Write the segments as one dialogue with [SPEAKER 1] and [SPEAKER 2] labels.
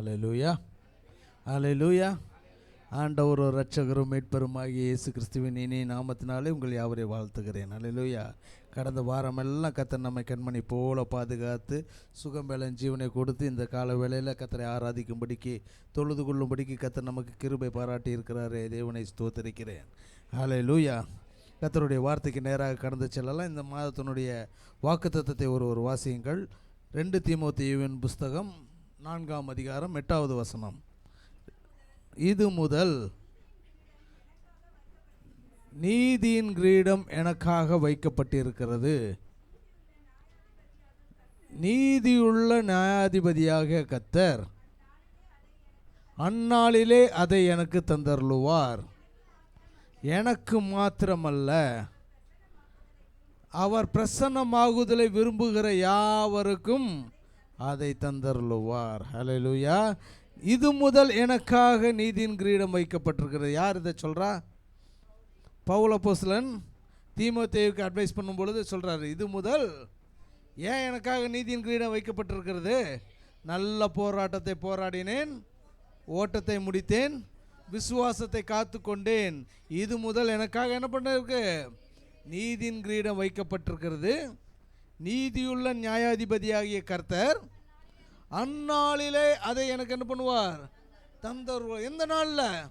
[SPEAKER 1] ஹல்லேலூயா, ஹல்லேலூயா. ஆண்டவர் இரட்சகரும் மீட்பருமாகிய இயேசு கிறிஸ்துவின் இனிய நாமத்தினாலே உங்கள் யாவரையும் வாழ்த்துகிறேன். ஹல்லேலூயா. கடந்த வாரமெல்லாம் கர்த்தர் நம்மை கண்மணி போல பாதுகாத்து சுகம்பேலன் ஜீவனை கொடுத்து இந்த கால வேளையில் கர்த்தரை ஆராதிக்கும்படிக்கு தொழுது கொள்ளும்படிக்கு கர்த்தர் நமக்கு கிருபை பாராட்டி இருக்கிறாரே, தேவனை ஸ்தோத்திரிக்கிறேன். ஹல்லேலூயா. கர்த்தருடைய வார்த்தைக்கு நேராக கடந்து செல்லலாம். இந்த மாதத்தினுடைய வாக்குத்தத்தத்தை ஒரு வாசியுங்கள். 2 தீமோத்தேயுவின் புஸ்தகம் 4ஆம் அதிகாரம் 8வது வசனம். இது முதல் நீதியின் கிரீடம் எனக்காக வைக்கப்பட்டிருக்கிறது. நீதியுள்ள நியாயாதிபதியாக கர்த்தர் அந்நாளிலே அதை எனக்கு தந்தருளுவார். எனக்கு மாத்திரமல்ல, அவர் பிரசன்னமாகுதலை விரும்புகிற யாவருக்கும் அதை தந்தருளுவார். ஹல்லேலூயா. இது முதல் எனக்காக நீதியின் கிரீடம் வைக்கப்பட்டிருக்கிறது. யார் இதை சொல்கிறா? பவுல் அப்போஸ்தலன் தீமோத்தேயுவுக்கு அட்வைஸ் பண்ணும் பொழுது சொல்கிறாரு, இது முதல் ஏன் எனக்காக நீதியின் கிரீடம் வைக்கப்பட்டிருக்கிறது? நல்ல போராட்டத்தை போராடினேன், ஓட்டத்தை முடித்தேன், விசுவாசத்தை காத்து கொண்டேன். இது முதல் எனக்காக என்ன பண்ணிருக்கு? நீதியின் கிரீடம் வைக்கப்பட்டிருக்கிறது. நீதியுள்ள நியாயாதிபதியாகிய கர்த்தர் அந்நாளிலே அதை எனக்கு என்ன பண்ணுவார்? தந்தருவார். எந்த நாளில்?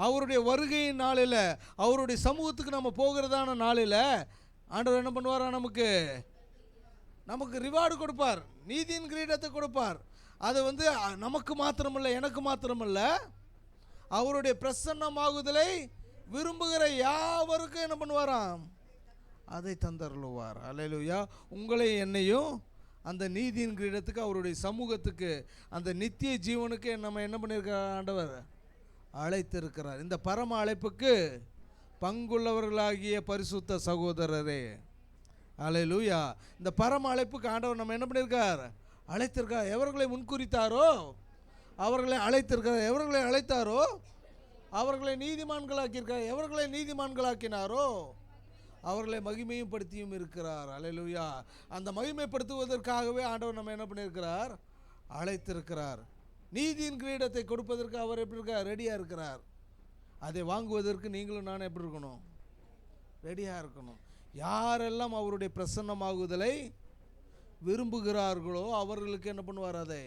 [SPEAKER 1] அவருடைய வருகையின் நாளில், அவருடைய சமூகத்துக்கு நம்ம போகிறதான நாளில் ஆண்டவர் என்ன பண்ணுவாரா? நமக்கு ரிவார்டு கொடுப்பார், நீதியின் கிரீடத்தை கொடுப்பார். அது நமக்கு மாத்திரமல்ல, எனக்கு மாத்திரமல்ல, அவருடைய பிரசன்னமாகுதலை விரும்புகிற யாவருக்கும் என்ன பண்ணுவாராம்? அதை தந்தருளுவார். அல்லேலூயா. உங்களை என்னையும் அந்த நீதியின் கிரீடத்துக்கு, அவருடைய சமூகத்துக்கு, அந்த நித்திய ஜீவனுக்கு நம்ம என்ன பண்ணியிருக்கிறார்? ஆண்டவர் அழைத்திருக்கிறார். இந்த பரம அழைப்புக்கு பங்குள்ளவர்களாகிய பரிசுத்த சகோதரரே, அல்லேலூயா. இந்த பரம அழைப்புக்கு ஆண்டவர் நம்ம என்ன பண்ணியிருக்கார்? அழைத்திருக்கார். எவர்களை முன்குறித்தாரோ அவர்களை அழைத்திருக்கிறார். எவர்களை அழைத்தாரோ அவர்களை நீதிமான்களாக்கியிருக்கார். எவர்களை நீதிமான்களாக்கினாரோ அவர்களை மகிமையும் படுத்தியும் இருக்கிறார். அல்லேலூயா. அந்த மகிமைப்படுத்துவதற்காகவே ஆண்டவர் நம்ம என்ன பண்ணியிருக்கிறார்? அழைத்திருக்கிறார். நீதியின் கிரீடத்தை கொடுப்பதற்கு அவர் எப்படி இருக்கார்? ரெடியாக இருக்கிறார். அதை வாங்குவதற்கு நீங்களும் நானும் எப்படி இருக்கணும்? ரெடியாக இருக்கணும். யாரெல்லாம் அவருடைய பிரசன்னமாகுதலை விரும்புகிறார்களோ அவர்களுக்கு என்ன பண்ணுவார்? அதை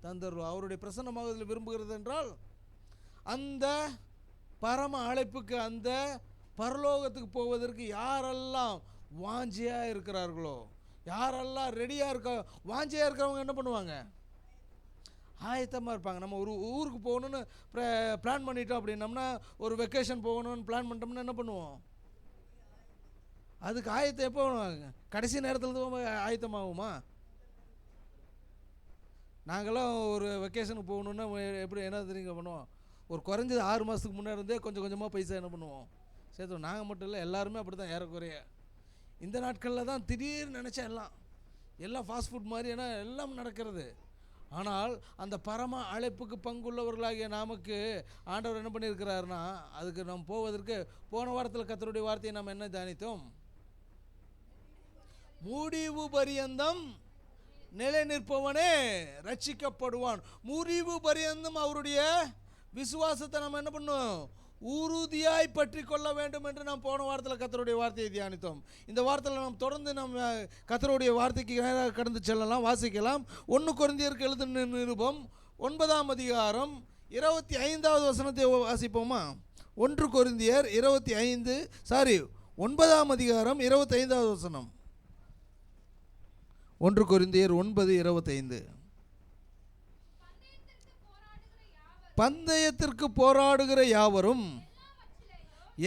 [SPEAKER 1] தந்தருவார். அவருடைய பிரசன்னமாகுதலை விரும்புகிறது என்றால் அந்த பரம அழைப்புக்கு, அந்த பரலோகத்துக்கு போவதற்கு யாரெல்லாம் வாஞ்சியாக இருக்கிறார்களோ, யாரெல்லாம் ரெடியாக இருக்க, வாஞ்சியாக இருக்கிறவங்க என்ன பண்ணுவாங்க? ஆயத்தமாக இருப்பாங்க. நம்ம ஒரு ஊருக்கு போகணுன்னு பிளான் பண்ணிட்டோம் அப்படின்னம்னா, ஒரு வெக்கேஷன் போகணுன்னு பிளான் பண்ணிட்டோம்னா என்ன பண்ணுவோம்? அதுக்கு ஆயத்தம் எப்போ பண்ணுவாங்க? கடைசி நேரத்தில் தான் ஆயத்தமாகுமா? நாங்களாம் ஒரு வெக்கேஷனுக்கு போகணுன்னா எப்படி என்ன தெரியுங்க பண்ணுவோம்? ஒரு குறைஞ்சது 6 மாதத்துக்கு முன்னாடி இருந்தே கொஞ்சம் கொஞ்சமாக பைசா என்ன பண்ணுவோம்? சேர்த்து. நாங்கள் மட்டும் இல்லை, எல்லாருமே அப்படி தான் ஏறக்குறைய. இந்த நாட்களில் தான் திடீர்னு நினச்சா எல்லாம் ஃபாஸ்ட் ஃபுட் மாதிரி எல்லாம் நடக்கிறது. ஆனால் அந்த பரம அழைப்புக்கு பங்குள்ளவர்களாகிய நமக்கு ஆண்டவர் என்ன பண்ணியிருக்கிறாருன்னா, அதுக்கு நாம் போவதற்கு போன வாரத்தில் கர்த்தருடைய வார்த்தையை நாம் என்ன தியானித்தோம்? முடிவு பரியந்தம் நிலை நிற்பவனே ரட்சிக்கப்படுவான். முடிவு பரியந்தம் அவருடைய விசுவாசத்தை நம்ம என்ன பண்ணுவோம்? உறுதியாய் பற்றி கொள்ள வேண்டும் என்று நாம் போன வாரத்தில் கர்த்தருடைய வார்த்தையை தியானித்தோம். இந்த வாரத்தில் நாம் தொடர்ந்து நம்ம கர்த்தருடைய வார்த்தைக்கு நேராக கடந்து செல்லலாம், வாசிக்கலாம். 1 கொரிந்தியருக்கு எழுதின நிருபம் 9ஆம் அதிகாரம் 25வது வசனத்தை வாசிப்போமா? 1 கொரிந்தியர் 9ஆம் அதிகாரம் 25வது வசனம். 1 கொரிந்தியர் 9:25. பந்தயத்திற்கு போராடுகிற யாவரும்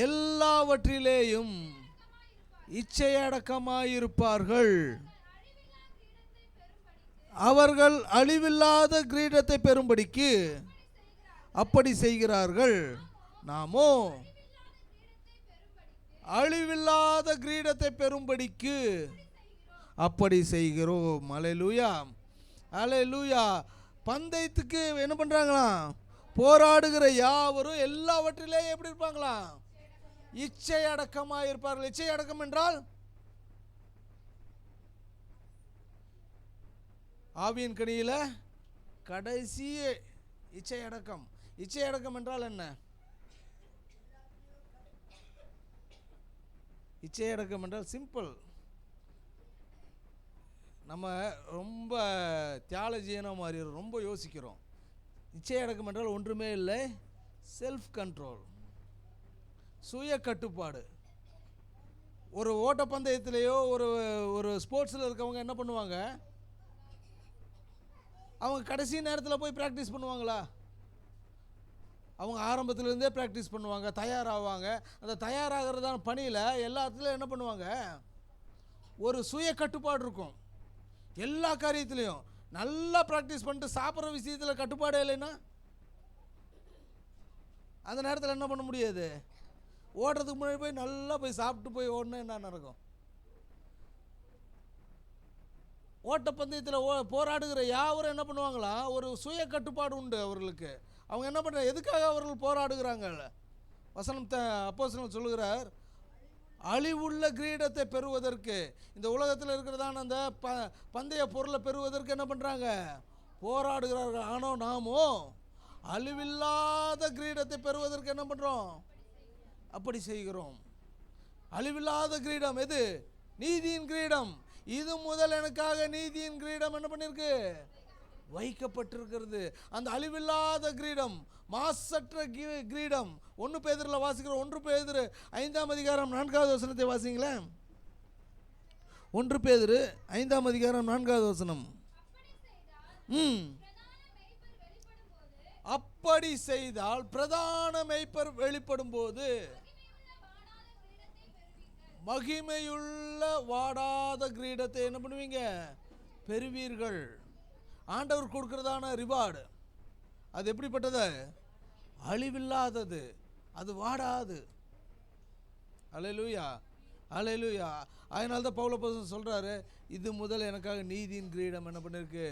[SPEAKER 1] எல்லாவற்றிலேயும் இச்சையடக்கமாயிருப்பார்கள். அவர்கள் அழிவில்லாத கிரீடத்தை பெறும்படிக்கு அப்படி செய்கிறார்கள். நாமோ அழிவில்லாத கிரீடத்தை பெறும்படிக்கு அப்படி செய்கிறோம். அல்லேலூயா, அல்லேலூயா. பந்தயத்துக்கு என்ன பண்ணுறாங்களாம்? போராடுகிற யாவரும் எல்லாவற்றிலே எப்படி இருப்பாங்களாம்? இச்சை அடக்கமாக இருப்பார்கள். இச்சை அடக்கம் என்றால் ஆவியின் கனியில் கடைசி இச்சை அடக்கம். இச்சை அடக்கம் என்றால் என்ன? இச்சை அடக்கம் என்றால் சிம்பிள். நம்ம ரொம்ப தியாலஜியான மாதிரி ரொம்ப யோசிக்கிறோம். இச்சை அடக்கம் என்றால் ஒன்றுமே இல்லை, செல்ஃப் கண்ட்ரோல், சுய கட்டுப்பாடு. ஒரு ஓட்டப்பந்தயத்திலேயோ ஒரு ஸ்போர்ட்ஸில் இருக்கவங்க என்ன பண்ணுவாங்க? அவங்க கடைசி நேரத்தில் போய் ப்ராக்டிஸ் பண்ணுவாங்களா? அவங்க ஆரம்பத்துலேருந்தே ப்ராக்டிஸ் பண்ணுவாங்க, தயாராகுவாங்க. அந்த தயாராகிறதான பணியில் எல்லாத்துலேயும் என்ன பண்ணுவாங்க? ஒரு சுய கட்டுப்பாடு இருக்கும். எல்லா காரியத்திலையும் நல்லா ப்ராக்டிஸ் பண்ணிட்டு சாப்பிட்ற விஷயத்தில் கட்டுப்பாடே இல்லைன்னா அந்த நேரத்தில் என்ன பண்ண முடியாது? ஓடுறதுக்கு முன்னாடி போய் நல்லா போய் சாப்பிட்டு போய் ஓடனா என்ன நடக்கும்? ஓட்டப்பந்தயத்தில் போராடுகிற யாவரும் என்ன பண்ணுவாங்களா? ஒரு சுய கட்டுப்பாடு உண்டு அவர்களுக்கு. அவங்க என்ன பண்ணுறாங்க? எதுக்காக அவர்கள் போராடுகிறாங்க? வசனம் அப்போஸ்தலன் சொல்லுகிறார், அழிவுள்ள கிரீடத்தை பெறுவதற்கு, இந்த உலகத்தில் இருக்கிறதான அந்த பந்தய பொருளை பெறுவதற்கு என்ன பண்ணுறாங்க? போராடுகிறார்கள். ஆனால் நாமோ அழிவில்லாத கிரீடத்தை பெறுவதற்கு என்ன பண்ணுறோம்? அப்படி செய்கிறோம். அழிவில்லாத கிரீடம் எது? நீதியின் கிரீடம். இது முதல் எனக்காக நீதியின் கிரீடம் என்ன பண்ணிருக்கு? வைக்கப்பட்டிருக்கிறது. அந்த அழிவில்லாத கிரீடம், மாசற்ற கிரீடம். 1 பேதுருல வாசிக்கிறோம். 1 பேதுரு 5ஆம் அதிகாரம் 4வது வசனத்தை வாசிங்களேன். 1 பேதுரு 5ஆம் அதிகாரம் 4வது வசனம். அப்படி செய்தால் பிரதான மேய்ப்பர் வெளிப்படும் போது மகிமையுள்ள வாடாத கிரீடத்தை என்ன பண்ணுவீங்க? பெறுவீர்கள். ஆண்டவர் கொடுக்கிறதான ரிவார்டு அது எப்படிப்பட்டது? அழிவில்லாதது, அது வாடாது. அல்லேலூயா, அல்லேலூயா. அதனால தான் பவுல் அப்போஸ்தலன் சொல்றாரு, இது முதல் எனக்காக நீதியின் கிரீடம் என்ன பண்ணிருக்கு?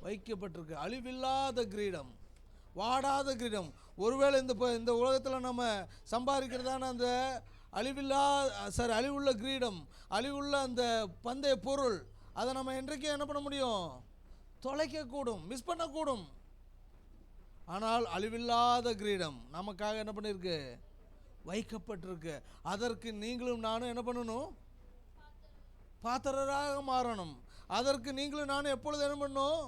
[SPEAKER 1] வைக்கப்பட்டிருக்கு. அழிவில்லாத கிரீடம், வாடாத கிரீடம். ஒருவேளை இந்த உலகத்தில் நம்ம சம்பாதிக்கிறதான அந்த அழிவுள்ள கிரீடம், அழிவுள்ள அந்த பந்தய பொருள், அதை நம்ம என்றைக்கு என்ன பண்ண முடியும்? தொலைக்கக்கூடும், மிஸ் பண்ணக்கூடும். ஆனால் அழிவில்லாத கிரீடம் நமக்காக என்ன பண்ணியிருக்கு? வைக்கப்பட்டிருக்கு. அதற்கு நீங்களும் நானும் என்ன பண்ணணும்? பாத்திரராக மாறணும். அதற்கு நீங்களும் நானும் எப்பொழுது என்ன பண்ணணும்?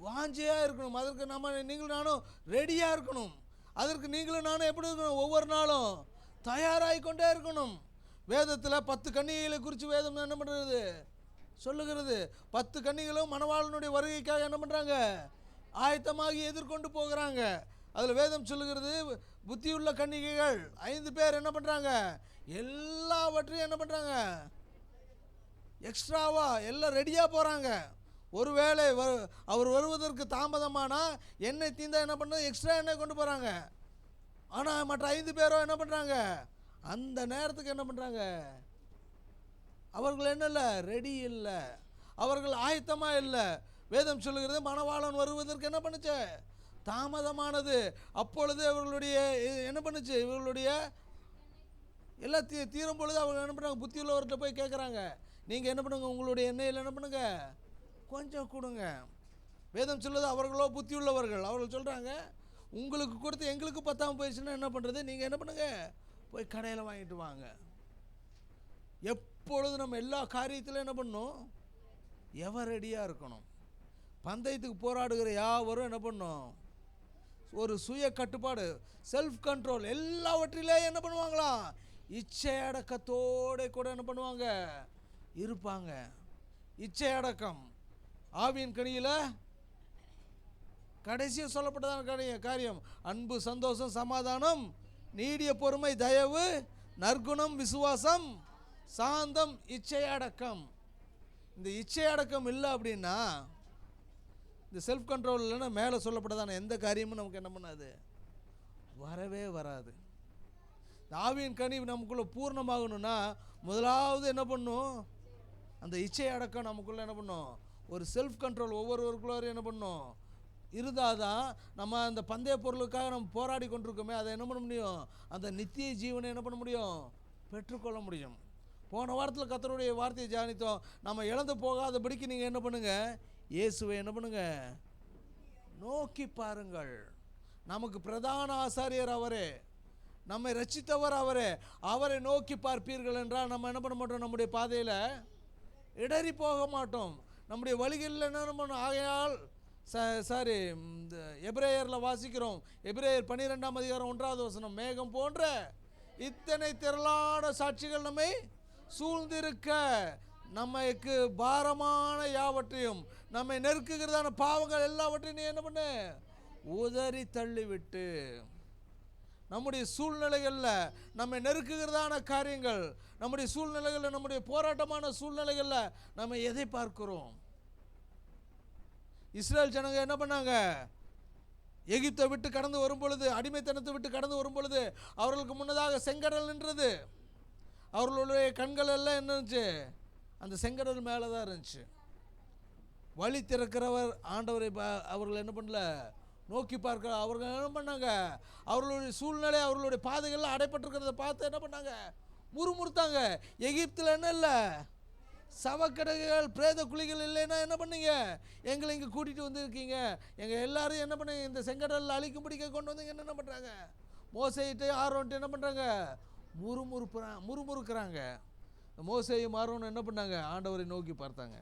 [SPEAKER 1] வாஞ்சையாக இருக்கணும். அதற்கு நீங்களும் நானும் ரெடியாக இருக்கணும். அதற்கு நீங்களும் நானும் எப்படி இருக்கணும்? ஒவ்வொரு நாளும் தயாராகி கொண்டே இருக்கணும். வேதத்தில் 10 கன்னிகைகளை குறித்து வேதம் என்ன பண்ணுறது? சொல்லுகிறது. 10 கன்னிகளும் மணவாளனுடைய வருகைக்காக என்ன பண்ணுறாங்க? ஆயத்தமாகி எதிர்கொண்டு போகிறாங்க. அதில் வேதம் சொல்லுகிறது, புத்தியுள்ள கன்னிகைகள் 5 பேர் என்ன பண்ணுறாங்க? எல்லாவற்றையும் என்ன பண்ணுறாங்க? எக்ஸ்ட்ராவா எல்லாம் ரெடியாக போகிறாங்க. ஒருவேளை அவர் வருவதற்கு தாமதமானால் எண்ணெய் தீந்தா என்ன பண்ணுறது? எக்ஸ்ட்ரா எண்ணெய் கொண்டு போகிறாங்க. ஆனால் மற்ற 5 பேரோ என்ன பண்ணுறாங்க? அந்த நேரத்துக்கு என்ன பண்ணுறாங்க? அவர்கள் என்ன இல்லை? ரெடி இல்லை, அவர்கள் ஆயத்தமாக இல்லை. வேதம் சொல்லுகிறது, மணவாளன் வருவதற்கு என்ன பண்ணுச்சு? தாமதமானது. அப்பொழுது அவர்களுடைய என்ன பண்ணுச்சு? இவர்களுடைய எல்லாம் தீரும் பொழுது அவங்க என்ன பண்ணுறாங்க? புத்தியுள்ளவர்கிட்ட போய் கேட்குறாங்க, நீங்கள் என்ன பண்ணுங்க? உங்களுடைய எண்ணெயில் என்ன பண்ணுங்க? கொஞ்சம் கொடுங்க. வேதம் சொல்லுது, அவர்களோ புத்தியுள்ளவர்கள். அவர்கள் சொல்கிறாங்க, உங்களுக்கு கொடுத்து எங்களுக்கு பத்தாமல் போயிடுச்சுன்னா என்ன பண்ணுறது? நீங்கள் என்ன பண்ணுங்க? போய் கடையில் வாங்கிட்டு வாங்க. எப்பொழுது நம்ம எல்லா காரியத்திலும் என்ன பண்ணணும்? எவர் ரெடியாக இருக்கணும். பந்தயத்துக்கு போராடுகிற யாவரும் என்ன பண்ணணும்? ஒரு சுய கட்டுப்பாடு, செல்ஃப் கண்ட்ரோல். எல்லாவற்றிலே என்ன பண்ணுவாங்களாம்? இச்சை அடக்கத்தோடு கூட என்ன பண்ணுவாங்க? இருப்பாங்க. இச்சை அடக்கம் ஆவியின் கனியில் கடைசியாக சொல்லப்பட்டதான காரியம். அன்பு, சந்தோஷம், சமாதானம், நீடிய பொறுமை, தயவு, நற்குணம், விசுவாசம், சாந்தம், இச்சை அடக்கம். இந்த இச்சை அடக்கம் இல்லை அப்படின்னா, இந்த செல்ஃப் கண்ட்ரோல் இல்லைன்னா மேலே சொல்லப்பட்டதான எந்த காரியமும் நமக்கு என்ன பண்ணாது? வரவே வராது. ஆவியின் கனி நமக்குள்ளே பூர்ணமாகணும்னா முதலாவது என்ன பண்ணும்? அந்த இச்சை அடக்கம் நமக்குள்ளே என்ன பண்ணும்? ஒரு செல்ஃப் கண்ட்ரோல் ஒவ்வொருவருக்குள்ளாரும் என்ன பண்ணும்? இருந்தால் தான் நம்ம அந்த பந்தய பொருளுக்காக நம்ம போராடி கொண்டிருக்கோமே, அதை என்ன பண்ண முடியும்? அந்த நித்திய ஜீவனை என்ன பண்ண முடியும்? பெற்றுக்கொள்ள முடியும். போன வாரத்தில் கர்த்தருடைய வார்த்தையை தியானித்தோம். நம்ம இழந்து போகாதபடிக்கு நீங்கள் என்ன பண்ணுங்கள்? இயேசுவை என்ன பண்ணுங்க? நோக்கி பாருங்கள். நமக்கு பிரதான ஆசாரியர் அவரே, நம்மை ரட்சித்தவர் அவரே. அவரை நோக்கி பார்ப்பீர்கள் என்றால் நம்ம என்ன பண்ண மாட்டோம்? நம்முடைய பாதையில் இடறி போக மாட்டோம். நம்முடைய வழிகளில் என்ன பண்ணணும்? ஆகையால் இந்த எபிரேயரில் வாசிக்கிறோம், எபிரேயர் 12ஆம் அதிகாரம் 1வது வசனம், மேகம் போன்ற இத்தனை திரளான சாட்சிகள் நம்மை சூழ்ந்திருக்க நமக்கு பாரமான யாவற்றையும் நம்மை நெருக்குகிறதான பாவங்கள் எல்லாவற்றையும் நீ என்ன பண்ண? உதறி தள்ளிவிட்டு. நம்முடைய சூழ்நிலைகளில் நம்மை நெருக்குகிறதான காரியங்கள், நம்முடைய சூழ்நிலைகளில், நம்முடைய போராட்டமான சூழ்நிலைகளில் நம்ம எதை பார்க்கிறோம்? இஸ்ரேல் ஜனங்க என்ன பண்ணாங்க? எகிப்தை விட்டு கடந்து வரும் பொழுது, அடிமைத்தனத்தை விட்டு கடந்து வரும் பொழுது அவர்களுக்கு முன்னதாக செங்கடல் நின்றது. அவர்களுடைய கண்கள் எல்லாம் என்ன இருந்துச்சு? அந்த செங்கடல் மேலே தான் இருந்துச்சு. வழி திறக்கிறவர் ஆண்டவரை அவர்கள் என்ன பண்ணல? நோக்கி பார்க்க. அவர்கள் என்ன பண்ணாங்க? அவர்களுடைய சூழ்நிலை, அவர்களுடைய பாதைகள்லாம் அடைப்பட்டிருக்கிறத பார்த்து என்ன பண்ணாங்க? முறுமுறுத்தாங்க. எகிப்தில் என்ன இல்லை? சவக்கடைகள், பிரேத குழிகள் இல்லைன்னா என்ன பண்ணீங்க? எங்களை இங்கே கூட்டிகிட்டு வந்துருக்கீங்க, எங்கள் எல்லாரும் என்ன பண்ணுங்க? இந்த செங்கடலில் அழிக்கும்படிக்க கொண்டு வந்தீங்க. என்ன பண்ணுறாங்க? மோசையிட்டு ஆரோன்ட்டு என்ன பண்ணுறாங்க? முறுமுறுக்கிறாங்க. மோசையும் ஆரோனும் என்ன பண்ணாங்க? ஆண்டவரை நோக்கி பார்த்தாங்க.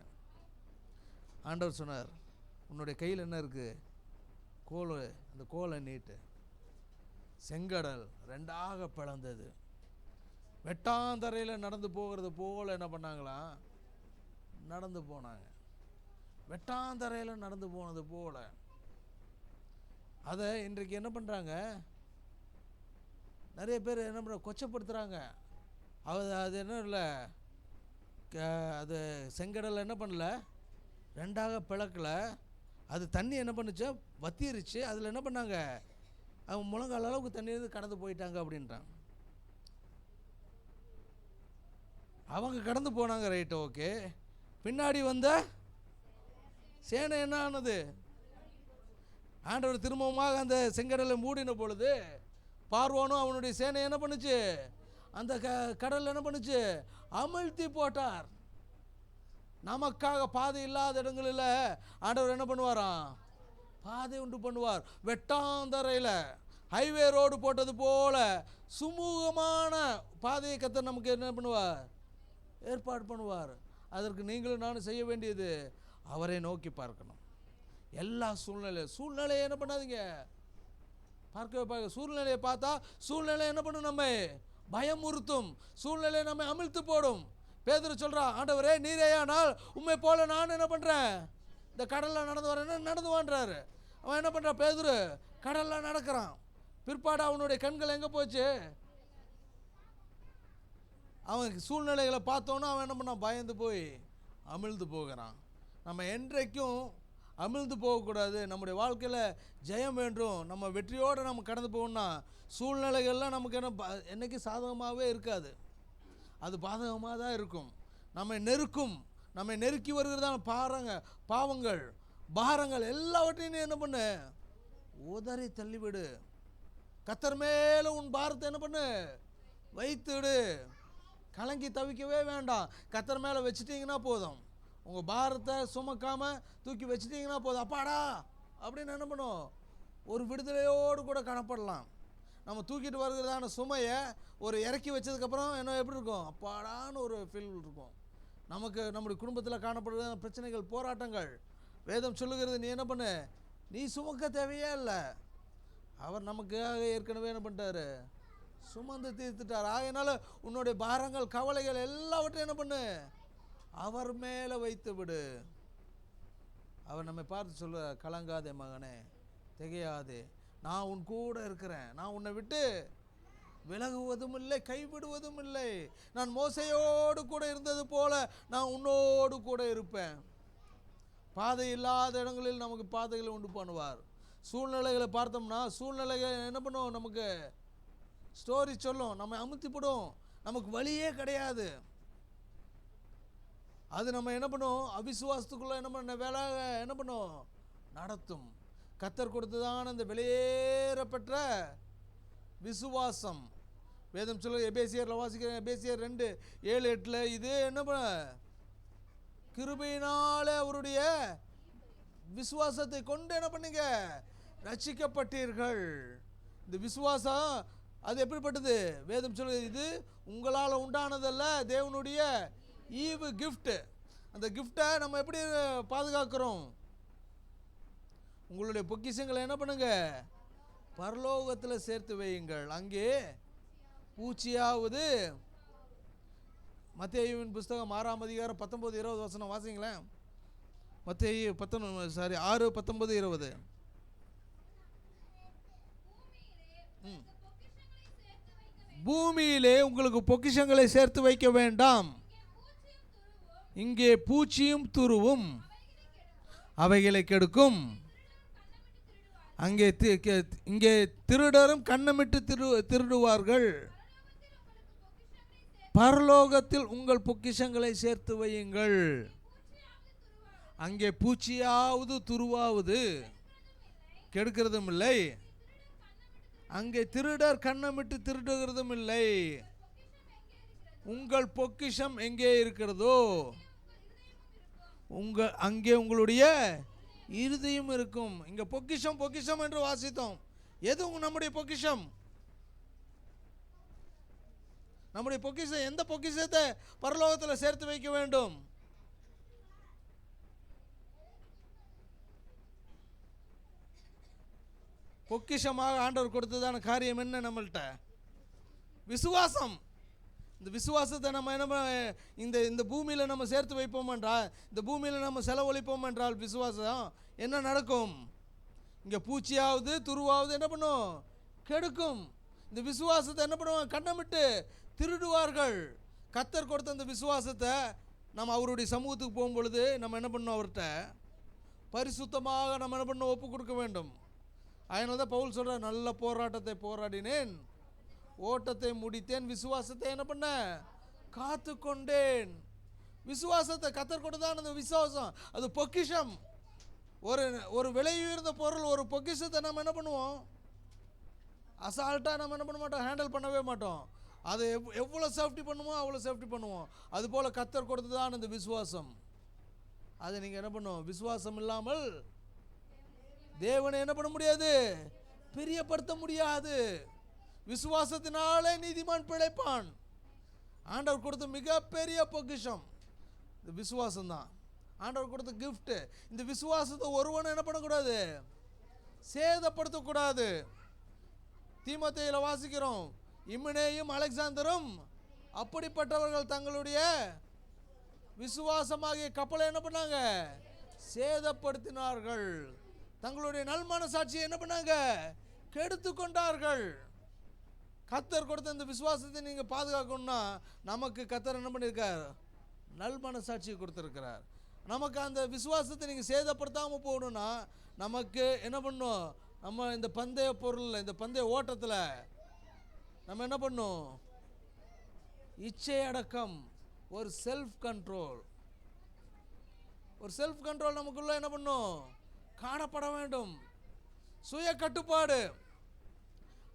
[SPEAKER 1] ஆண்டவர் சொன்னார், உன்னுடைய கையில் என்ன இருக்குது? கோல். அந்த கோலை நீட்டு. செங்கடல் ரெண்டாக பிளந்தது. வெட்டாந்தரையில் நடந்து போகிறது போல் என்ன பண்ணாங்களாம்? நடந்து போனாங்க. வெட்டாந்தரையில் நடந்து போனது போல. அதை இன்றைக்கு என்ன பண்ணுறாங்க? நிறைய பேர் என்ன பண்ணுற? கொச்சப்படுத்துகிறாங்க. அது என்ன இல்லை, அது செங்கடல் என்ன பண்ணல? ரெண்டாக பிளக்கலை. அது தண்ணி என்ன பண்ணுச்சு? வத்திருச்சு. அதில் என்ன பண்ணாங்க? அவங்க முழங்கால் அளவுக்கு தண்ணி இருந்து கடந்து போயிட்டாங்க அப்படின்றாங்க. அவங்க கடந்து போனாங்க, ரைட்டு, ஓகே. பின்னாடி வந்த சேனை என்ன ஆனது? ஆண்டவர் திரும்பமாக அந்த செங்கடலை மூடின பொழுது பார்வோனும் அவனுடைய சேனை என்ன பண்ணுச்சு? அந்த கடல் என்ன பண்ணுச்சு? அமிழ்த்தி போட்டார். நமக்காக பாதை இல்லாத இடங்களில் ஆண்டவர் என்ன பண்ணுவாராம்? பாதை உண்டு பண்ணுவார். வெட்டாந்தரையில் ஹைவே ரோடு போட்டது போல சுமூகமான பாதையை கர்த்தர் நமக்கு என்ன பண்ணுவார்? ஏற்பாடு பண்ணுவார். அதற்கு நீங்களும் நானும் செய்ய வேண்டியது அவரை நோக்கி பார்க்கணும். எல்லா சூழ்நிலையை என்ன பண்ணாதீங்க? பார்க்க சூழ்நிலையை பார்த்தா சூழ்நிலை என்ன பண்ணும்? நம்ம பயமுறுத்தும். சூழ்நிலையை நம்ம அமிழ்த்து போடும். பேதுரு சொல்கிறான், ஆண்டவரே நீரேயானால் உண்மை போல நான் என்ன பண்ணுறேன்? இந்த கடலில் நடந்து வரேன். நடந்து வான்றாரு. அவன் என்ன பண்ணுறான்? பேதுரு கடலில் நடக்கிறான். பிற்பாடு அவனுடைய கண்கள் எங்கே போச்சு? அவன் சூழ்நிலைகளை பார்த்தோன்னா அவன் என்ன பண்ணான்? பயந்து போய் அமிழ்ந்து போகிறான். நம்ம என்றைக்கும் அமிழ்ந்து போகக்கூடாது. நம்முடைய வாழ்க்கையில் ஜெயம் வேண்டும். நம்ம வெற்றியோடு நம்ம கடந்து போகணும்னா சூழ்நிலைகள்லாம் நமக்கு என்னைக்கு சாதகமாகவே இருக்காது. அது பாதகமாக தான் இருக்கும். நம்மை நெருக்கும். நம்மை நெருக்கி வருகிறதான பாவங்கள், பாரங்கள் எல்லாவற்றையும் என்ன பண்ணு? உதறி தள்ளிவிடு. கர்த்தர் மேலே உன் பாரத்தை என்ன பண்ணு? வைத்துடு. கலங்கி தவிக்கவே வேண்டாம். கர்த்தர் மேலே வச்சுட்டிங்கன்னா போதும். உங்கள் பாரத்தை சுமக்காமல் தூக்கி வச்சுட்டிங்கன்னா போதும். அப்பாடா அப்படின்னு என்ன பண்ணும்? ஒரு விடுதலையோடு கூட காணப்படலாம். நம்ம தூக்கிட்டு வருகிறதான சுமையை ஒரு இறக்கி வச்சதுக்கப்புறம் என்ன எப்படி இருக்கும்? அப்பாடான்னு ஒரு ஃபீல் இருக்கும். நமக்கு நம்முடைய குடும்பத்தில் காணப்படுகிற பிரச்சனைகள், போராட்டங்கள், வேதம் சொல்லுகிறது, நீ என்ன பண்ணு? நீ சுமக்க தேவையே இல்லை. அவர் நமக்காக ஏற்கனவே என்ன பண்ணிட்டாரு? சுமந்து தீர்த்துட்டார். ஆகையினால உன்னுடைய பாரங்கள், கவலைகள் எல்லாவற்றையும் என்ன பண்ணு? அவர் மேலே வைத்து விடு. அவர் நம்மை பார்த்து சொல்ல, கலங்காதே மகனே, திகையாதே, நான் உன் கூட இருக்கிறேன். நான் உன்னை விட்டு விலகுவதும் இல்லை, கைவிடுவதும் இல்லை. நான் மோசையோடு கூட இருந்தது போல நான் உன்னோடு கூட இருப்பேன். பாதை இல்லாத இடங்களில் நமக்கு பாதைகளை உண்டு பண்ணுவார். சூழ்நிலைகளை பார்த்தோம்னா சூழ்நிலைகள் என்ன பண்ணும்? நமக்கு ஸ்டோரி சொல்லும், நம்ம அமுத்திப்படும். நமக்கு வழியே கிடையாது. அது நம்ம என்ன பண்ணும்? அவிசுவாசத்துக்குள்ளே என்ன பண்ண வேலை என்ன பண்ணும்? நடத்தும். கர்த்தர் கொடுத்ததான அந்த வெளியேறப்பெற்ற விசுவாசம். வேதம் சொல்ல, எபேசியரில் வாசிக்கிறேன், எபேசியர் 2:7-8, இது என்ன பண்ண? கிருபையினாலே அவருடைய விசுவாசத்தை கொண்டு என்ன பண்ணீங்க? ரட்சிக்கப்பட்டீர்கள். இந்த விசுவாசம் அது எப்படிப்பட்டது? வேதம் சொல்லுது, இது உங்களால் உண்டானதல்ல, தேவனுடைய ஈவு, கிஃப்ட். அந்த கிஃப்டை நம்ம எப்படி பாதுகாக்கிறோம்? உங்களுடைய பொக்கிஷங்களை என்ன பண்ணுங்க? பரலோகத்தில் சேர்த்து வையுங்கள், அங்கே பூச்சியாவது. மத்தேயுவின் புஸ்தகம் 6ஆம் அதிகாரம் 19-20 வசனம் வாசிங்களேன். மத்தேயு 6:19-20. பூமியிலே உங்களுக்கு பொக்கிஷங்களை சேர்த்து வைக்க வேண்டாம், இங்கே பூச்சியும் துருவும் அவைகளை கெடுக்கும், இங்கே திருடரும் கண்ணமிட்டு திருடுவார்கள். பரலோகத்தில் உங்கள் பொக்கிஷங்களை சேர்த்து வையுங்கள், அங்கே பூச்சியாவது துருவாவது கெடுக்கிறதும் இல்லை, அங்கே திருடர் கண்ணமிட்டு திருடுகிறதும் இல்லை. உங்கள் பொக்கிஷம் எங்கே இருக்கிறதோ அங்கே உங்களுடைய இருதயம் இருக்கும். இங்க பொக்கிஷம் பொக்கிஷம் என்று வாசித்தோம். எது நம்முடைய பொக்கிஷம்? நம்முடைய பொக்கிஷம் எந்த பொக்கிஷத்தை பரலோகத்தில் சேர்த்து வைக்க வேண்டும்? பொக்கிஷமாக ஆண்டவர் கொடுத்ததான காரியம் என்ன? நம்மள்கிட்ட விசுவாசம். இந்த விசுவாசத்தை நம்ம என்ன இந்த பூமியில் நம்ம சேர்த்து வைப்போம் என்றால், இந்த பூமியில் நம்ம செலவழிப்போம் என்றால் விசுவாசம் என்ன நடக்கும்? இங்கே பூச்சியாவது துருவாவது என்ன பண்ணும்? கெடுக்கும். இந்த விசுவாசத்தை என்ன பண்ணுவாங்க? கண்ணமிட்டு திருடுவார்கள். கர்த்தர் கொடுத்த அந்த விசுவாசத்தை நம்ம அவருடைய சமூகத்துக்கு போகும்பொழுது நம்ம என்ன பண்ணோம்? அவர்கிட்ட பரிசுத்தமாக நம்ம என்ன பண்ணோம்? ஒப்பு கொடுக்க வேண்டும். அதனால தான் பவுல் சொல்கிறார், நல்ல போராட்டத்தை போராடினேன், ஓட்டத்தை முடித்தேன், விசுவாசத்தை என்ன பண்ண? காத்து கொண்டேன். விசுவாசத்தை கர்த்தர் கொடுத்தான் அந்த விசுவாசம், அது பொக்கிஷம். ஒரு விலை உயர்ந்த பொருள், ஒரு பொக்கிஷத்தை நம்ம என்ன பண்ணுவோம்? அசால்ட்டாக நம்ம என்ன பண்ண மாட்டோம்? ஹேண்டில் பண்ணவே மாட்டோம். அதை எவ்வளோ சேஃப்டி பண்ணுமோ அவ்வளோ சேஃப்டி பண்ணுவோம். அதுபோல் கர்த்தர் கொடுத்ததான் அந்த விசுவாசம். அதை நீங்கள் என்ன பண்ணுவோம்? விசுவாசம் இல்லாமல் தேவனை என்ன பண்ண முடியாது? பிரியப்படுத்த முடியாது. விசுவாசத்தினாலே நீதிமான் பிழைப்பான். ஆண்டவர் கொடுத்த மிகப்பெரிய பொக்கிஷம் இந்த விசுவாசம் தான். ஆண்டவர் கொடுத்த கிஃப்ட். இந்த விசுவாசத்தை ஒருவனை என்ன பண்ணக்கூடாது? சேதப்படுத்தக்கூடாது. தீமோத்தேயுல வாசிக்கிறோம், இம்னேயும் அலெக்சாந்தரும் அப்படிப்பட்டவர்கள் தங்களுடைய விசுவாசமாகிய கப்பலை என்ன பண்ணாங்க? சேதப்படுத்தினார்கள். தங்களுடைய நல்மான சாட்சியை என்ன பண்ணாங்க? கெடுத்து கொண்டார்கள். கர்த்தர் கொடுத்த இந்த விசுவாசத்தை நீங்கள் பாதுகாக்கணும்னா நமக்கு கர்த்தர் என்ன பண்ணியிருக்கார்? நல்மான சாட்சியை கொடுத்துருக்கிறார். நமக்கு அந்த விசுவாசத்தை நீங்கள் சேதப்படுத்தாமல் போகணும்னா நமக்கு என்ன பண்ணணும்? நம்ம இந்த பந்தய பொருள், இந்த பந்தய ஓட்டத்தில் நம்ம என்ன பண்ணணும்? இச்சை அடக்கம், ஒரு செல்ஃப் கண்ட்ரோல். ஒரு செல்ஃப் கண்ட்ரோல் நமக்குள்ள என்ன பண்ணும்? காணப்பட வேண்டும். சுய கட்டுப்பாடு.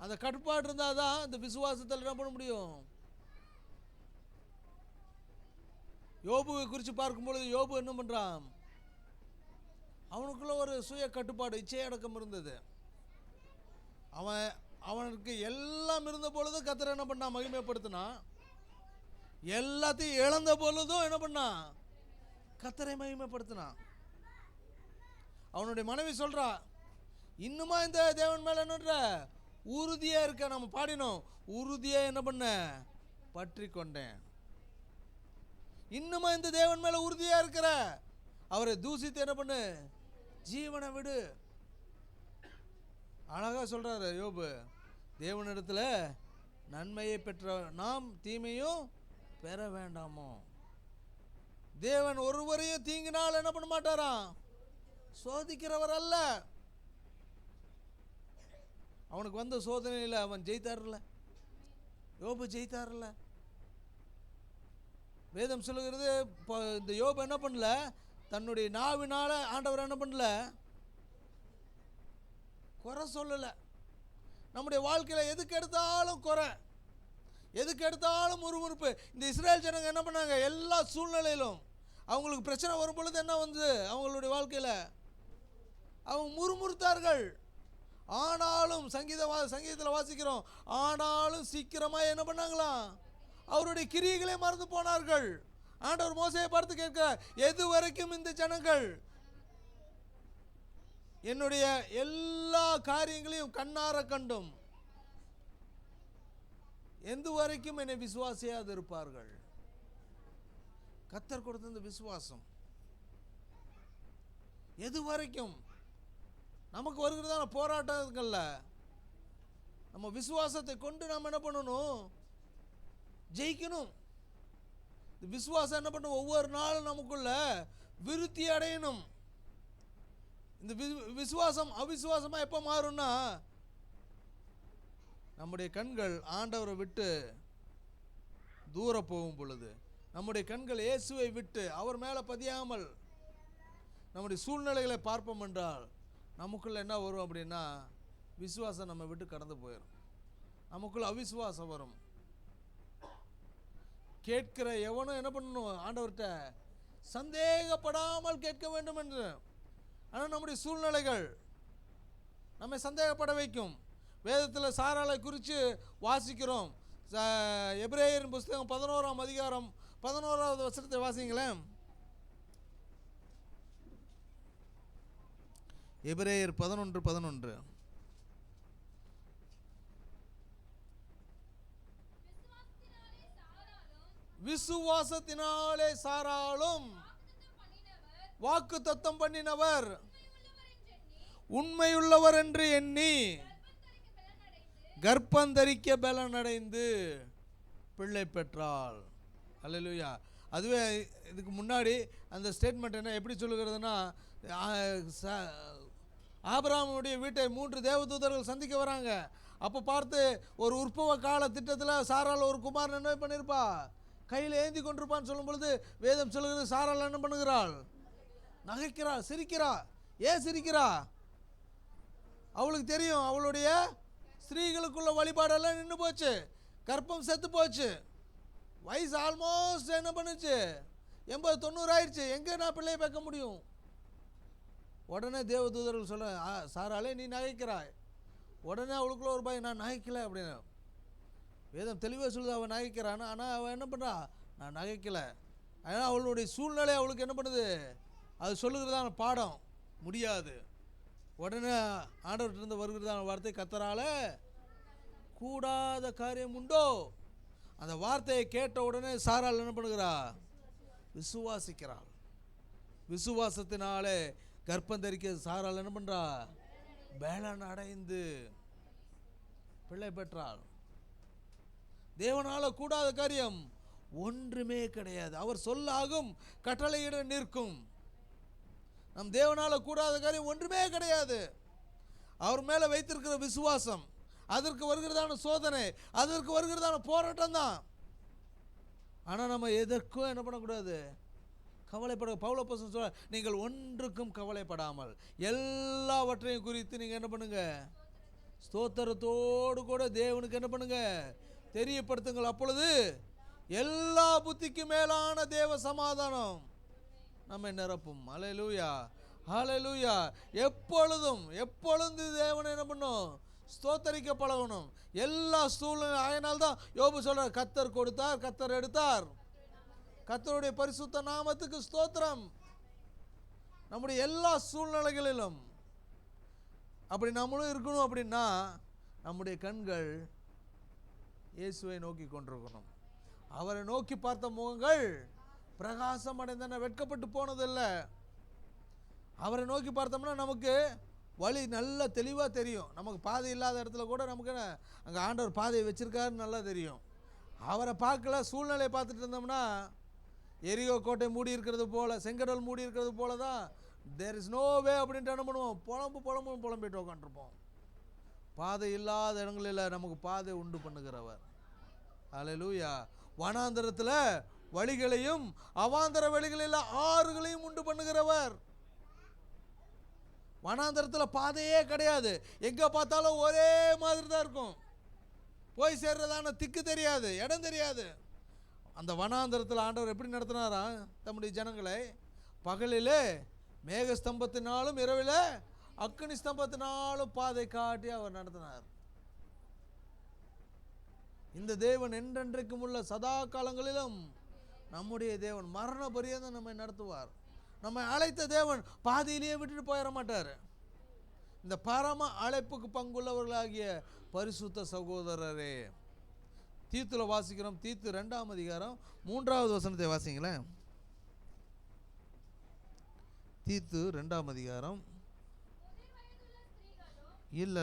[SPEAKER 1] அந்த கட்டுப்பாடு இருந்தால் தான் இந்த விசுவாசத்தில் என்ன பண்ண முடியும்? யோபுவை குறித்து பார்க்கும்பொழுது யோபு என்ன பண்ணுறான்? அவனுக்குள்ள ஒரு சுய கட்டுப்பாடு, இச்சை அடக்கம் இருந்தது. அவனுக்கு எல்லாம் இருந்த பொழுது கர்த்தர் என்ன பண்ணான்? மகிமைப்படுத்தினான். எல்லாத்தையும் இழந்த பொழுதும் என்ன பண்ணான்? கர்த்தரை மகிமைப்படுத்தினான். அவனுடைய மனைவி சொல்றா, இன்னுமா இந்த தேவன் மேல என்னன்ற உறுதியா இருக்க? நம்ம பாடினோம், உறுதியா என்ன பண்ண? பற்றி கொண்டேன். இன்னுமா இந்த தேவன் மேல உறுதியா இருக்கிற? அவரை தூசித்து என்ன பண்ணு? ஜீவனை விடு. அழகா சொல்றாரு யோபு, தேவனிடத்துல நன்மையை பெற்ற நாம் தீமையும் பெற வேண்டாமோ? தேவன் ஒருவரையும் தீங்கினால் என்ன பண்ண மாட்டாராம்? சோதிக்கிறவர் அல்ல. அவனுக்கு வந்த சோதனையில் அவன் ஜெயித்தார்ல, யோபு ஜெயித்தார்ல. வேதம் சொல்லுகிறது, இந்த யோபு என்ன பண்ணல? தன்னுடைய நாவினால ஆண்டவர் என்ன பண்ணல? குறை சொல்லலை. நம்முடைய வாழ்க்கையில் எதுக்கு எடுத்தாலும் குறை, எதுக்கு எடுத்தாலும் முறுமுறுப்பு. இந்த இஸ்ரேல் ஜனங்க என்ன பண்ணாங்க? எல்லா சூழ்நிலையிலும் அவங்களுக்கு பிரச்சனை வரும் பொழுது என்ன வந்து அவங்களுடைய வாழ்க்கையில் அவங்க முறுமுறுத்தார்கள். ஆனாலும் சங்கீதத்தில் வாசிக்கிறோம், ஆனாலும் சீக்கிரமாக என்ன பண்ணாங்களாம், அவருடைய கிரியைகளே மறந்து போனார்கள். ஆண்டவர் மோசேயை பார்த்து கேட்க, எது வரைக்கும் இந்த ஜனங்கள் என்னுடைய எல்லா காரியங்களையும் கண்ணார கண்டும் எந்த வரைக்கும் என்னை விசுவாசியாது இருப்பார்கள்? கர்த்தர் கொடுத்த இந்த விசுவாசம் எது வரைக்கும்? நமக்கு வருகிறதான போராட்டங்கள்ல நம்ம விசுவாசத்தை கொண்டு நாம் என்ன பண்ணணும், ஜெயிக்கணும். விசுவாசம் என்ன பண்ணணும், ஒவ்வொரு நாளும் நமக்குள்ள விருத்தி அடையணும். இந்த விசுவாசம் அவிசுவாசமா எப்போ மாறும்னா, நம்முடைய கண்கள் ஆண்டவரை விட்டு தூர போகும் பொழுது, நம்முடைய கண்கள் இயேசுவை விட்டு அவர் மேலே பதியாமல் நம்முடைய சூழ்நிலைகளை பார்ப்போம் என்றால், நமக்குள்ள என்ன வரும் அப்படின்னா, விசுவாசம் நம்ம விட்டு கடந்து போயிடும். நமக்குள்ள அவிசுவாசம் வரும். கேட்கிற எவனும் என்ன பண்ணணும், ஆண்டவர்கிட்ட சந்தேகப்படாமல் கேட்க வேண்டும் என்று. ஆனால் நம்முடைய சூழ்நிலைகள் நம்மை சந்தேகப்பட வைக்கும். வேதத்தில் சாராளை குறித்து வாசிக்கிறோம். எபிரேயரின் புஸ்தகம் 11ஆம் அதிகாரம் 11வது வசனத்தை வாசிங்களேன். எபிரேயர் 11:11. விசுவாசத்தினாலே சாராளும் வாக்குத்தத்தம் பண்ணினவர் உண்மையுள்ளவர் என்று எண்ணி கர்ப்பந்தரிக்க பலனடைந்து பிள்ளை பெற்றாள். அல்லேலூயா. அதுவே இதுக்கு முன்னாடி அந்த ஸ்டேட்மெண்ட் என்ன எப்படி சொல்லுகிறதுனா, ஆபிரகாமுடைய வீட்டை 3 தேவதூதர்கள் சந்திக்க வராங்க. அப்போ பார்த்து ஒரு உற்பவ கால திட்டத்தில் சாரால் ஒரு குமாரன் என்ன பண்ணியிருப்பா, கையில் ஏந்தி கொண்டிருப்பான்னு சொல்லும் பொழுது வேதம் சொல்லுகிறது, சாரால் என்ன பண்ணுகிறாள், நகைக்கிறா, சிரிக்கிறா. ஏன் சிரிக்கிறா? அவளுக்கு தெரியும் அவளுடைய ஸ்திரீகளுக்குள்ள வழிபாடெல்லாம் நின்று போச்சு, கர்ப்பம் செத்து போச்சு, வயசு ஆல்மோஸ்ட் என்ன பண்ணுச்சு, 80-90 ஆயிடுச்சு, எங்கே நான் பிள்ளையை பார்க்க முடியும்? உடனே தேவதூதர்கள் சொல்ல, சாராலே நீ நகைக்கிறாய். உடனே அவளுக்குள்ள ஒரு பயம், நான் நகைக்கலை அப்படின்னு. வேதம் தெளிவாக சொல்லுது, அவன் நகைக்கிறான். ஆனால் அவன் என்ன பண்ணுறா, நான் நகைக்கலை. ஆனால் அவளுடைய சூழ்நிலை அவளுக்கு என்ன பண்ணுது, அது சொல்லுகிறதான பாடம் முடியாது. உடனே ஆண்டவர்கிட்ட வருகிறதான வார்த்தை, கர்த்தரால கூடாத காரியம் உண்டோ? அந்த வார்த்தையை கேட்ட உடனே சாராள் என்ன பண்ணுகிறா, விசுவாசிக்கிறாள். விசுவாசத்தினாலே கர்ப்பம் தரிக்க சாராள் என்ன பண்ணுறா, பலன் அடைந்து பிள்ளை பெற்றாள். தேவனால கூடாத காரியம் ஒன்றுமே கிடையாது. அவர் சொல்லாகும், கட்டளையிட நிற்கும். நம் தேவனால கூடாத காரியம் ஒன்றுமே கிடையாது. அவர் மேலே வைத்திருக்கிற விசுவாசம், அதற்கு வருகிறதான சோதனை, அதற்கு வருகிறதான போராட்டம் தான். ஆனால் நம்ம எதற்கும் என்ன பண்ணக்கூடாது, கவலைப்பட. பவுலப்போஸ்தலன் சொல்ற, நீங்கள் ஒன்றுக்கும் கவலைப்படாமல் எல்லாவற்றையும் குறித்து நீங்கள் என்ன பண்ணுங்க, ஸ்தோத்திரத்தோடு கூட தேவனுக்கு என்ன பண்ணுங்க, தெரியப்படுத்துங்கள். அப்பொழுது எல்லா புத்திக்கு மேலான தேவ சமாதானம் நம்மை நிரப்பும். ஹல்லேலூயா, ஹல்லேலூயா. எப்பொழுதும் தேவனை என்ன பண்ணும், ஸ்தோத்தரிக்க பழகணும் எல்லா சூழ்நிலை. அதனால்தான் யோபு சொல்றார், கர்த்தர் கொடுத்தார், கர்த்தர் எடுத்தார், கர்த்தருடைய பரிசுத்த நாமத்துக்கு ஸ்தோத்திரம். நம்முடைய எல்லா சூழ்நிலைகளிலும் அப்படி நம்மளும் இருக்கணும். அப்படின்னா நம்முடைய கண்கள் இயேசுவை நோக்கி கொண்டிருக்கணும். அவரை நோக்கி பார்த்த முகங்கள் பிரகாசம் அடைந்தன, வெட்கப்பட்டு போனதில்லை. அவரை நோக்கி பார்த்தோம்னா நமக்கு வழி நல்ல தெளிவாக தெரியும். நமக்கு பாதை இல்லாத இடத்துல கூட நமக்கு அங்கே ஆண்டவர் பாதையை வச்சிருக்காருன்னு நல்லா தெரியும். அவரை பார்க்கல, சூழ்நிலையை பார்த்துட்டு இருந்தோம்னா எரியோ கோட்டை மூடி இருக்கிறது போல, செங்கடல் மூடி இருக்கிறது போல தான் தேர் இஸ் நோ வே அப்படின்ட்டு என்ன பண்ணுவோம், புலம்பிட்டு உட்காந்துருப்போம். பாதை இல்லாத இடங்களில் நமக்கு பாதை உண்டு பண்ணுகிறவர். ஹல்லேலூயா. வனாந்தரத்தில் வழிகளையும் அவாந்தர வழிகளில் ஆறுகளையும் உண்டு பண்ணுகிறவர். வனாந்தரத்தில் பாதையே கிடையாது, எங்கே பார்த்தாலும் ஒரே மாதிரி தான் இருக்கும். போய் சேர்றதான திக்கு தெரியாது, இடம் தெரியாது. அந்த வனாந்தரத்தில் ஆண்டவர் எப்படி நடத்தினாரா தம்முடைய ஜனங்களை? பகலிலே மேகஸ்தம்பத்தினாலும் இரவில் அக்கினி ஸ்தம்பத்தினாலும் பாதை காட்டி அவர் நடத்தினார். இந்த தேவன் என்றென்றைக்கும் உள்ள சதா காலங்களிலும் நம்முடைய தேவன் மரண பரியந்தம் நம்மை நடத்துவார். நம்மை அழைத்த தேவன் பாதியிலேயே விட்டுட்டு போயிட மாட்டார். இந்த பரம அழைப்புக்கு பங்குள்ளவர்களாகிய பரிசுத்த சகோதரரே, தீத்துல வாசிக்கிறோம். தீத்து 2ஆம் அதிகாரம் 3வது வசனத்தை வாசிங்களேன். தீத்து 2ஆம் அதிகாரம் இல்ல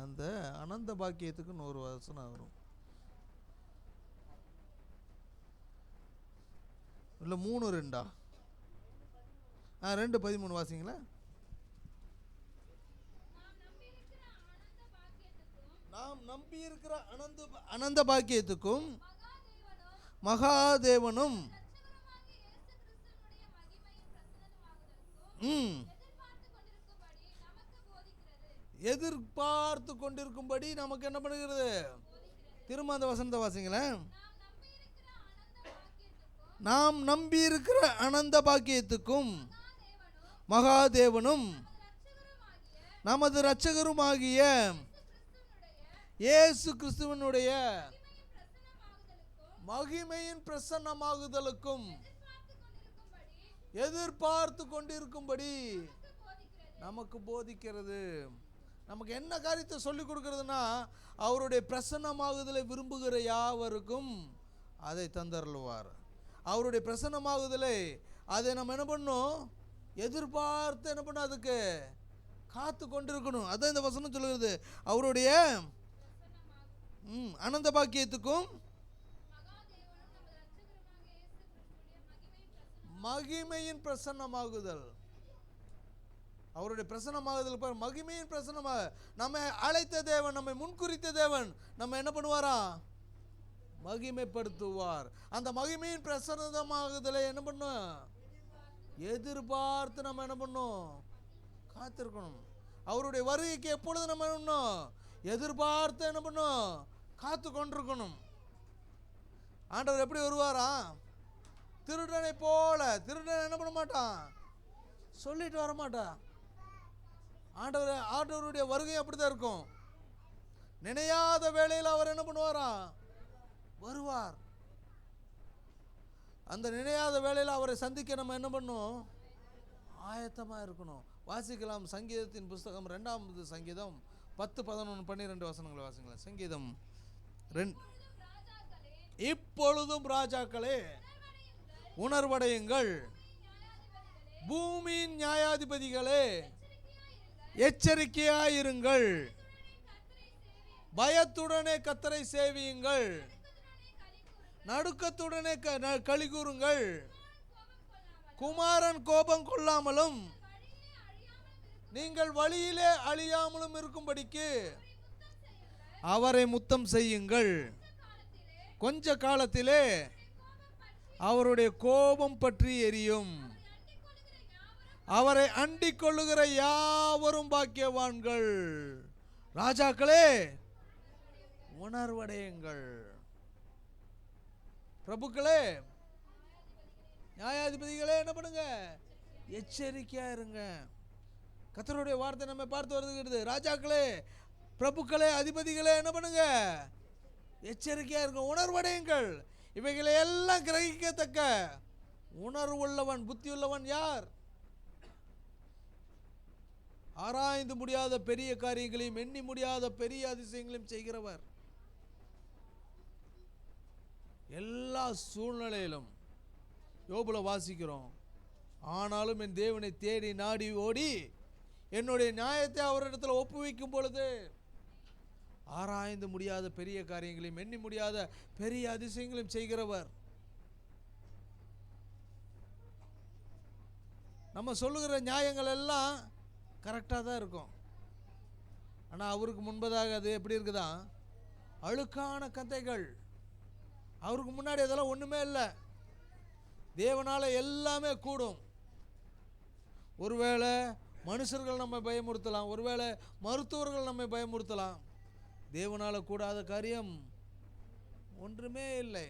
[SPEAKER 1] அந்த அனந்த பாக்கியத்துக்கு ஒரு வசனம் வரும். இல்லை 3:2 2:13 வாசிங்களா. நாம் நம்பி இருக்கிற அனந்த பாக்கியத்துக்கும் மகாதேவனும் எதிர்பார்த்து கொண்டிருக்கும்படி நமக்கு என்ன பண்ணுகிறது? திரும்ப அந்த வசனத்தை வாசிங்களேன். நாம் நம்பி இருக்கிற அனந்த பாக்கியத்துக்கும் மகாதேவனும் நமது இரட்சகருமாகிய இயேசு கிறிஸ்துவனுடைய மகிமையின் பிரசன்னமாகுதலுக்கும் எதிர்பார்த்து கொண்டிருக்கும்படி நமக்கு போதிக்கிறது. நமக்கு என்ன காரியத்தை சொல்லிக் கொடுக்கிறதுனா, அவருடைய பிரசன்னமாகுதலை விரும்புகிற யாவருக்கும் அதை தந்தருள்வார். அவருடைய பிரசன்னமாகுதலை அதை நம்ம என்ன பண்ணணும்? எதிர்பார்த்து என்ன பண்ண, அதுக்கு காத்து கொண்டிருக்கணும். அதான் இந்த வசனம் சொல்லுகிறது. அவருடைய அனந்த பாக்கியத்துக்கும் மகிமையின் பிரசன்னமாகுதல். அவருடைய பிரசன்னமாகுதல் பாரு, மகிமையின் பிரசன்னமாக. நம்மை அழைத்த தேவன், நம்மை முன்குறித்த தேவன் நம்ம என்ன பண்ணுவாரா? மகிமைப்படுத்துவார். அந்த மகிமையின் பிரசன்னமாகுதலை என்ன பண்ணும்? எதிர்பார்த்து நம்ம என்ன பண்ணும்? காத்திருக்கணும். அவருடைய வருகைக்கு எப்பொழுது நம்ம என்ன பண்ணணும்? எதிர்பார்த்து என்ன பண்ணும்? காத்து கொண்டிருக்கணும். ஆண்டவர் எப்படி வருவாரா? திருடனை போல. திருடன் என்ன பண்ண மாட்டான்? சொல்லிட்டு வர மாட்டான். ஆண்டவருடைய வருகை அப்படித்தான் இருக்கும். நினையாத வேளையில் அவர் என்ன பண்ணுவாரா? வருவார். அந்த நினையாத வேளையில் அவரை சந்திக்க நம்ம என்ன பண்ணணும்? ஆயத்தமாக இருக்கணும். வாசிக்கலாம். சங்கீதத்தின் புஸ்தகம் 2ஆம் சங்கீதம் 10, 11, 12 வசனங்களை வாசிக்கலாம். சங்கீதம் 2. இப்பொழுதும் ராஜாக்களே உணர்வடையுங்கள், பூமியின் நியாயாதிபதிகளே எச்சரிக்கையாயிருங்கள், பயத்துடனே கர்த்தரை சேவியுங்கள், நடுக்கத்துடனே களி கூறுங்கள், குமாரன் கோபம் கொள்ளாமலும் நீங்கள் வழியிலே அழியாமலும் இருக்கும்படிக்கு அவரை முத்தம் செய்யுங்கள். கொஞ்ச காலத்திலே அவருடைய கோபம் பற்றி எரியும். அவரை அண்டிக் கொள்ளுகிற யாவரும் பாக்கியவான்கள். ராஜாக்களே உணர்வடையுங்கள், பிரபுக்களே நியாயாதிபதிகளே என்ன பண்ணுங்க? எச்சரிக்கையா இருங்க. கர்த்தருடைய வார்த்தை நம்ம பார்த்து வருகிறது. ராஜாக்களே, பிரபுக்களே, அதிபதிகளே என்ன பண்ணுங்க? எச்சரிக்கையா இருங்க, உணர்வடையுங்கள். இவைகளை எல்லாம் கிரகிக்கத்தக்க உணர்வுள்ளவன், புத்தியுள்ளவன் யார்? ஆராய்ந்து முடியாத பெரிய காரியங்களையும் எண்ணி முடியாத பெரிய அதிசயங்களையும் செய்கிறவர். எல்லா சூழ்நிலையிலும் யோபுல வாசிக்கிறோம். ஆனாலும் என் தேவனை தேடி நாடி ஓடி என்னுடைய நியாயத்தை அவரிடத்தில் ஒப்புவிக்கும் பொழுது ஆராய்ந்து முடியாத பெரிய காரியங்களையும் எண்ணி முடியாத பெரிய அதிசயங்களையும் செய்கிறவர். நம்ம சொல்லுகிற நியாயங்கள் எல்லாம் கரெக்டாக தான் இருக்கும். ஆனால் அவருக்கு முன்பதாக அது எப்படி இருக்குதா? அழுக்கான கதைகள். அவருக்கு முன்னாடி அதெல்லாம் ஒன்றுமே இல்லை. தேவனால் எல்லாமே கூடும். ஒருவேளை மனுஷர்கள் நம்மை பயமுறுத்தலாம், ஒருவேளை மருத்துவர்கள் நம்மை பயமுறுத்தலாம். தேவனால் கூடாத காரியம் ஒன்றுமே இல்லை.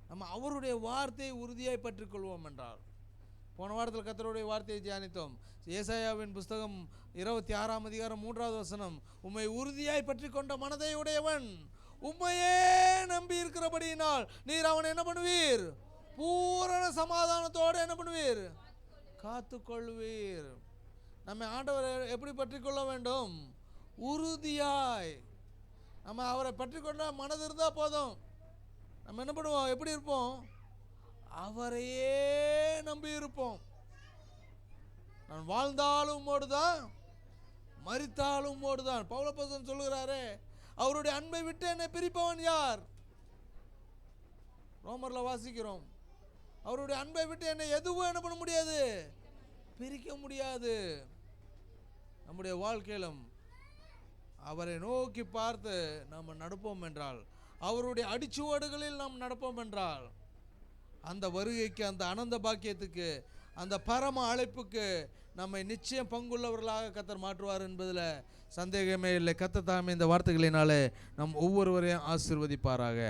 [SPEAKER 1] நம்ம அவருடைய வார்த்தையை உறுதியாய் பற்றிக்கொள்வோம் என்றால் போன வாரத்தில் கர்த்தருடைய வார்த்தையை தியானித்தோம். ஏசாயாவின் புஸ்தகம் 26ஆம் அதிகாரம் 3வது வசனம், உம்மை உறுதியாய் பற்றி கொண்ட மனதை உடையவன் உம்மையே நம்பி இருக்கிறபடியினால் நீர் அவனை என்ன பண்ணுவீர்? பூரண சமாதானத்தோடு என்ன பண்ணுவீர்? காத்துக்கொள்வீர். நம்ம ஆண்டவரை எப்படி பற்றி கொள்ள வேண்டும்? உறுதியாய். நம்ம அவரை பற்றி கொண்ட மனது இருந்தால் போதும். நம்ம என்ன பண்ணுவோம்? எப்படி இருப்போம்? அவரையே நம்பி இருப்போம். நான் வாழ்ந்தாலும் உம்மோடுதான், மரித்தாலும் உம்மோடுதான். பவுலப்போஸ்தலன் சொல்லுகிறாரே, அவருடைய அன்பை விட்டு என்னை பிரிப்பவன் யார்? ரோமர்ல வாசிக்கிறோம், அவருடைய அன்பை விட்டு என்னை எதுவும் என்ன பண்ண முடியாது? பிரிக்க முடியாது. நம்முடைய வாழ்க்கையிலும் அவரை நோக்கி பார்த்து நாம் நடப்போம் என்றால், அவருடைய அடிச்சுவடுகளில் நாம் நடப்போம் என்றால், அந்த வருகைக்கு, அந்த ஆனந்த பாக்கியத்துக்கு, அந்த பரம அழைப்புக்கு நம்மை நிச்சயம் பங்குள்ளவர்களாக கர்த்தர் மாற்றுவார் என்பதில் சந்தேகமே இல்லை. கர்த்தர் தாமே இந்த வார்த்தைகளினாலே நம் ஒவ்வொருவரையும் ஆசீர்வதிப்பாராக.